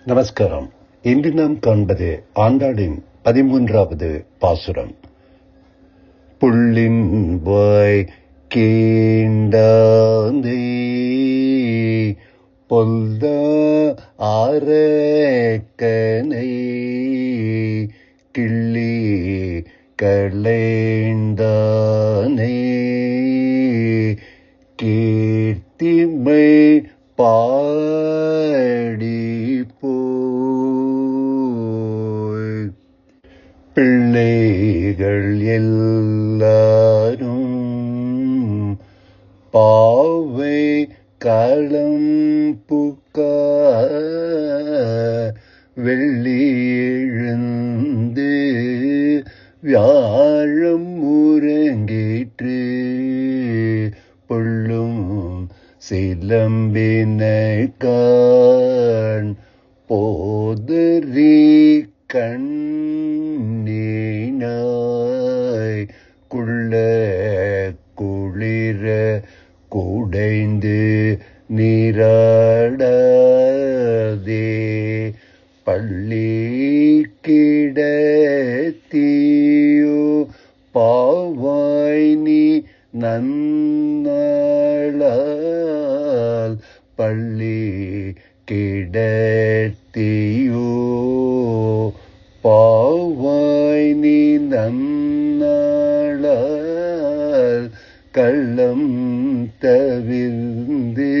நமஸ்காரம். இன்று நாம் காண்பது ஆண்டாளின் 13வது பாசுரம். புள்ளின் வாய் கீண்டாந்தே பொல்த ஆரக்கனை கிள்ளி களைந்தானே கீர்த்திமை பாடி போய் பிள்ளைகள் எல்லாரும் பாவை களம் புக்க வெள்ளி எழுந்து வியாழம் முறங்கிற்று புள்ளும் சிலம்பினகான் போதறி கண்ணினாய் குள்ள குளிர குடைந்து நீராடாதே பள்ளி கிடத்தியோ பாவாய் நீ நன்னாளால் பள்ளி கிடத்தியோ பாவாய் நீ நன்னாளால் கள்ளம் தவிர்ந்து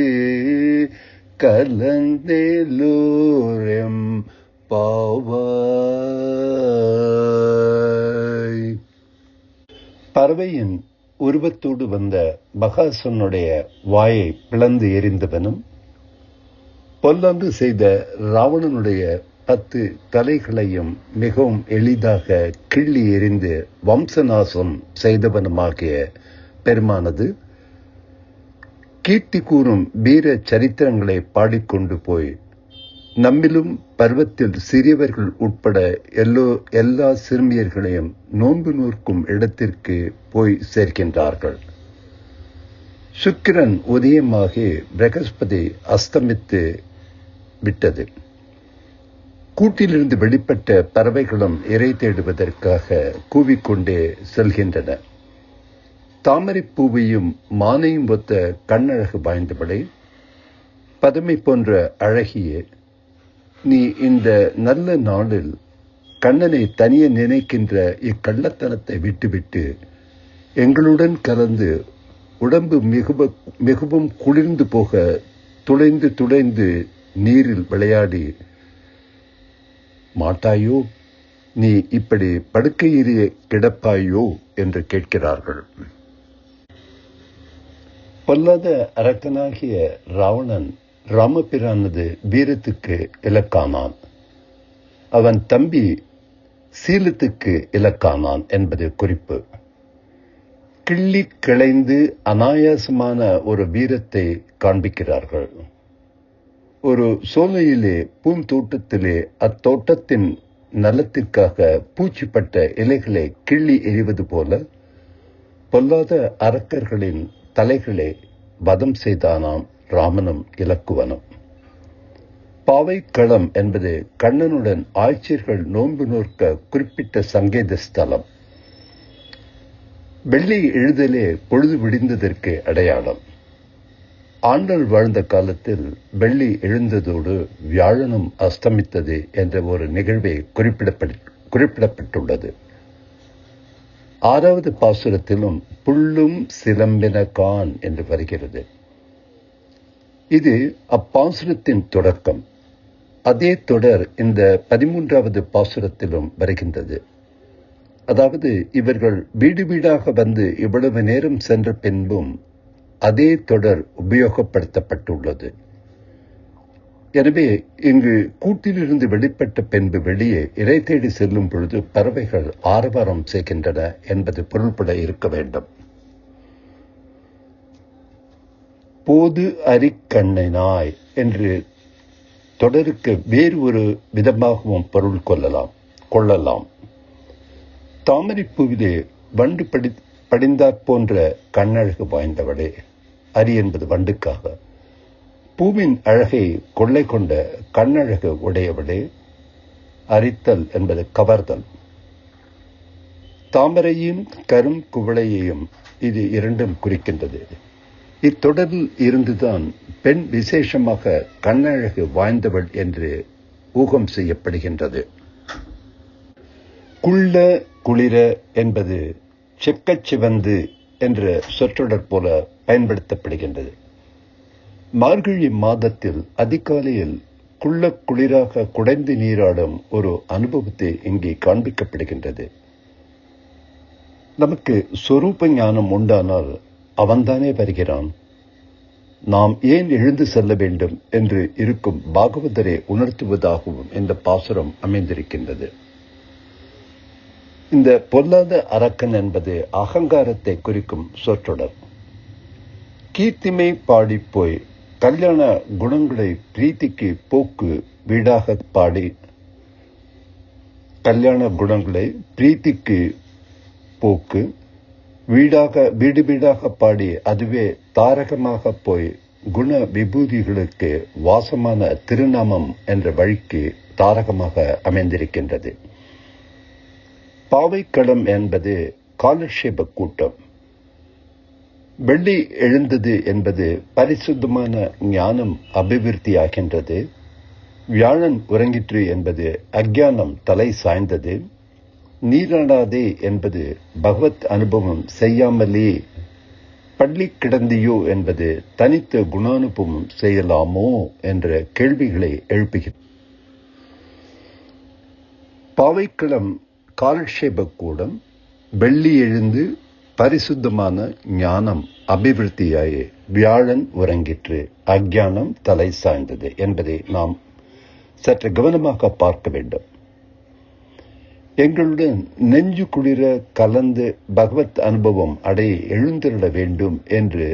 கலந்தேலோரம் பாவாய். பறவையின் உருவத்தோடு வந்த பகாசுரனுடைய வாயை பிளந்து எறிந்தவனும் பொல்லாங்கு செய்த ராவணனுடைய 10 தலைகளையும் மிகவும் எளிதாக கிள்ளி எறிந்து வம்சநாசம் செய்தவனுமாகிய பெருமானது கீர்த்தி கூறும் வீர சரித்திரங்களை பாடிக்கொண்டு போய் நம்மிலும் பருவத்தில் சிறியவர்கள் உட்பட எல்லா சிறுமியர்களையும் நோன்பு நூற்கும் இடத்திற்கு போய் சேர்க்கின்றார்கள். சுக்கிரன் உதயமாகி பிரகஸ்பதி அஸ்தமித்து விட்டது. கூட்டிலிருந்து வெளிப்பட்ட பறவைகளும் இறை தேடுவதற்காக கூவிக்கொண்டே செல்கின்றன. தாமரை பூவையும் மானையும் ஒத்த கண்ணழகு வாய்ந்தவளை, பதுமை போன்ற அழகியே, நீ இந்த நல்ல நாளில் கண்ணனை தனிய நினைக்கின்ற இக்கள்ளத்தனத்தை விட்டுவிட்டு எங்களுடன் கலந்து உடம்பு மிகவும் குளிர்ந்து போக துளைந்து நீரில் விளையாடி மாட்டாயோ, நீ இப்படி படுக்கையிலே கிடப்பாயோ என்று கேட்கிறார்கள். பொல்லாத அரக்கனாகிய ராவணன் ராமபிரானது வீரத்துக்கு இலக்கானான். அவன் தம்பி சீலத்துக்கு இலக்கானான் என்பது குறிப்பு. கிள்ளி கிளைந்து அனாயாசமான ஒரு வீரத்தை காண்பிக்கிறார்கள். ஒரு சோலையிலே பூந்தோட்டத்திலே அத்தோட்டத்தின் நலத்திற்காக பூச்சிப்பட்ட இலைகளை கிள்ளி எறிவது போல பொல்லாத அரக்கர்களின் தலைகளை வதம் செய்தானாம் ராமனும் இலக்குவனும். பாவைக்களம் என்பது கண்ணனுடன் ஆட்சியர்கள் நோன்பு நோக்க குறிப்பிட்ட சங்கேத ஸ்தலம். வெள்ளி எழுதலே பொழுது விடிந்ததற்கு அடையாளம். ஆண்டாள் வாழ்ந்த காலத்தில் வெள்ளி எழுந்ததோடு வியாழனும் அஸ்தமித்தது என்ற ஒரு நிகழ்வை குறிப்பிடப்பட்டுள்ளது. 6வது பாசுரத்திலும் புள்ளும் சிலம்பினகான் என்று வருகிறது. இது அப்பாசுரத்தின் தொடக்கம். அதே தொடர் இந்த 13வது பாசுரத்திலும் வருகின்றது. அதாவது இவர்கள் வீடு வீடாக வந்து இவ்வளவு நேரம் சென்ற பின்பும் அதே தொடர் உபயோகப்படுத்தப்பட்டுள்ளது. எனவே இங்கு கூட்டிலிருந்து வெளிப்பட்ட பின்பு வெளியே இறை தேடி செல்லும் பொழுது பறவைகள் ஆரவாரம் செய்கின்றன என்பது பொருள்பட இருக்க வேண்டும். போது அரிக்கண்ணினாய் என்று தொடருக்கு வேறு ஒரு விதமாகவும் பொருள் கொள்ளலாம். தாமரைப்பூவிலே வண்டு படிந்தாற் போன்ற கண்ணழகு வாய்ந்தவளே, அரி என்பது வண்டுக்காக, பூவின் அழகை கொள்ளை கொண்ட கண்ணழகு உடையவளே, அரித்தல் என்பது கவர்தல். தாமரையும் கரும் குவளையையும் இது இரண்டும் குறிக்கின்றது. இத்தொடரில் இருந்துதான் பெண் விசேஷமாக கண்ணழகு வாய்ந்தவள் என்று ஊகம் செய்யப்படுகின்றது. குள்ள குளிர என்பது செக்கச் சிவந்து என்ற சொற்றொடர் போல பயன்படுத்தப்படுகின்றது. மார்கழி மாதத்தில் அதிகாலையில் குள்ள குளிராக குடைந்து நீராடும் ஒரு அனுபவத்தை இங்கே காண்பிக்கப்படுகின்றது. நமக்கு சொரூப ஞானம் உண்டானால் அவன்தானே வருகிறான், நாம் ஏன் எழுந்து செல்ல வேண்டும் என்று இருக்கும் பாகவதரை உணர்த்துவதாகவும் இந்த பாசுரம் அமைந்திருக்கின்றது. இந்த பொல்லாத அரக்கன் என்பது அகங்காரத்தை குறிக்கும் சொற்றொடர். கீர்த்திமை பாடிப்போய் கல்யாண குணங்களை பிரீத்திக்கு போக்கு வீடாக பாடி, கல்யாண குணங்களை பிரீத்திக்கு போக்கு வீடு வீடாக பாடி, அதுவே தாரகமாக போய் குண விபூதிகளுக்கு வாசமான திருநாமம் என்ற வழிக்கு தாரகமாக அமைந்திருக்கின்றது. பாவைக்களம் என்பது காலட்சேப கூட்டம். வெள்ளி எழுந்தது என்பது பரிசுத்தமான ஞானம் அபிவிருத்தியாகின்றது. வியாழன் உறங்கிற்று என்பது அஞ்ஞானம் தலை சாய்ந்தது. நீராடாதே என்பது பகவத் அனுபவம் செய்யாமலே பள்ளி கிடந்தியோ என்பது தனித்த குணானுபவம் செய்யலாமோ என்ற கேள்விகளை எழுப்புகிறது. பாவைக்களம் காலட்சேப கூடம். வெள்ளி எழுந்து பரிசுத்தமான ஞானம் அபிவிருத்தியாயே வியாழன் உறங்கிற்று, அஞ்ஞானம் தலை சாய்ந்தது என்பதை நாம் சற்று கவனமாக பார்க்க வேண்டும். எங்களுடன் நெஞ்சு குளிர கலந்து பகவத் அனுபவம் அடைய எழுந்திருட வேண்டும் என்று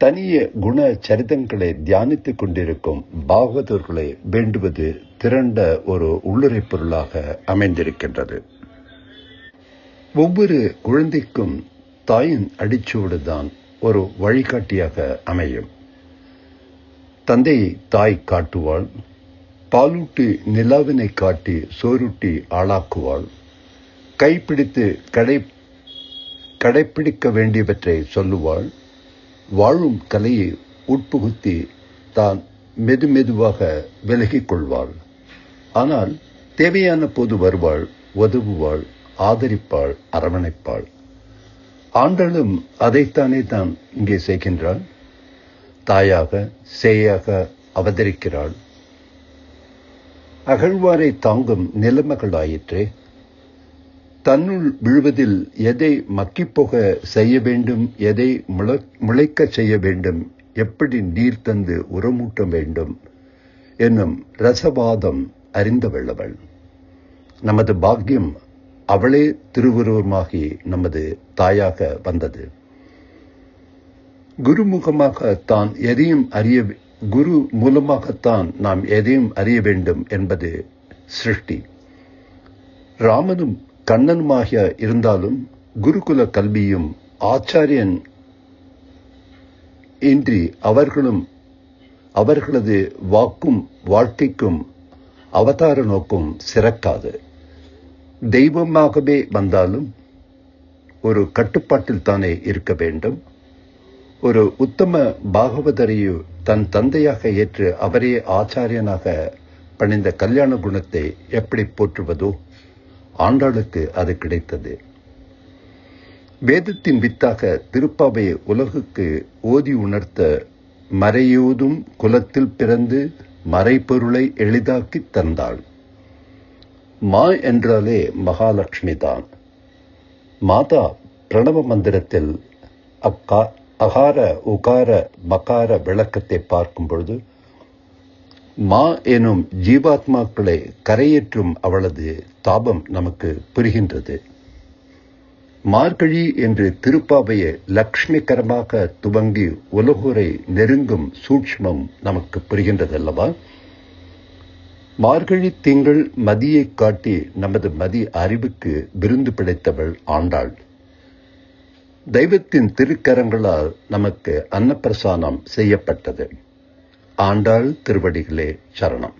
தனிய குண சரிதங்களை தியானித்துக் கொண்டிருக்கும் பாகவதர்களை வேண்டுவது திரண்ட ஒரு உள்ளுரை பொருளாக அமைந்திருக்கின்றது. ஒவ்வொரு குழந்தைக்கும் தாயின் அடிச்சுவடுதான் ஒரு வழிகாட்டியாக அமையும். தந்தையை தாய் காட்டுவாள், பாலூட்டி நிலாவினை காட்டி சோறுட்டி ஆளாக்குவாள், கைப்பிடித்து கடைப்பிடிக்க வேண்டியவற்றை சொல்லுவாள், வாழும் கலையை உட்புகுத்தி தான் மெதுமெதுவாக விலகிக் கொள்வாள். ஆனால் தேவையான போது வருவாள், உதவுவாள், ஆதரிப்பாள், அரவணைப்பாள். ஆண்டாளும் அதைத்தானே தான் இங்கே செய்கின்றாள். தாயாக சேயாக அவதரிக்கிறாள். அகழ்வாரை தாங்கும் நிலைமகளாயிற்றே. தன்னுள் விழுவதில் எதை மக்கிப்போக செய்ய வேண்டும், எதை முளைக்க செய்ய வேண்டும், எப்படி நீர் தந்து உரமூட்ட வேண்டும் என்னும் ரசவாதம் அறிந்தவள்ளவள். நமது பாக்கியம் அவளே திருவுருவமாகி நமது தாயாக வந்தது. குரு மூலமாகத்தான் நாம் எதையும் அறிய வேண்டும் என்பது சிருஷ்டி. ராமனும் கண்ணனுமாகிய இருந்தாலும் குருகுல கல்வியும் ஆச்சாரியன் இன்றி அவர்களது வாக்கும் வாழ்க்கைக்கும் அவதார நோக்கும் சிறக்காது. தெய்வமாகவே வந்தாலும் ஒரு கட்டுப்பாட்டில் தானே இருக்க வேண்டும். ஒரு உத்தம பாகவதரையோ தன் தந்தையாக ஏற்று அவரே ஆச்சாரியனாக பணிந்த கல்யாண குணத்தை எப்படி போற்றுவதோ ஆண்டாளுக்கு அது கிடைத்தது. வேதத்தின் வித்தாக திருப்பாவையை உலகுக்கு ஓதி உணர்த்த மறையோதும் குலத்தில் பிறந்து மறைப்பொருளை எளிதாக்கி தந்தாள். மா என்றாலே மகாலட்சுமி தான். மாதா பிரணவ மந்திரத்தில் அகார உகார மகார விளக்கத்தை பார்க்கும் பொழுது மா எனும் ஜீவாத்மாக்களை கரையேற்றும் அவளது தாபம் நமக்கு புரிகின்றது. மார்கழி என்று திருப்பாவையை லக்ஷ்மிகரமாக துவங்கி உலகோரை நெருங்கும் சூட்சுமம் நமக்கு புரிகின்றதல்லவா? மார்கழி திங்கள் மதியை காட்டி நமது மதி அறிவுக்கு விருந்து படைத்தவள் ஆண்டாள். தெய்வத்தின் திருக்கரங்களால் நமக்கு அன்னப்பிரசானம் செய்யப்பட்டது. ஆண்டாள் திருவடிகளே சரணம்.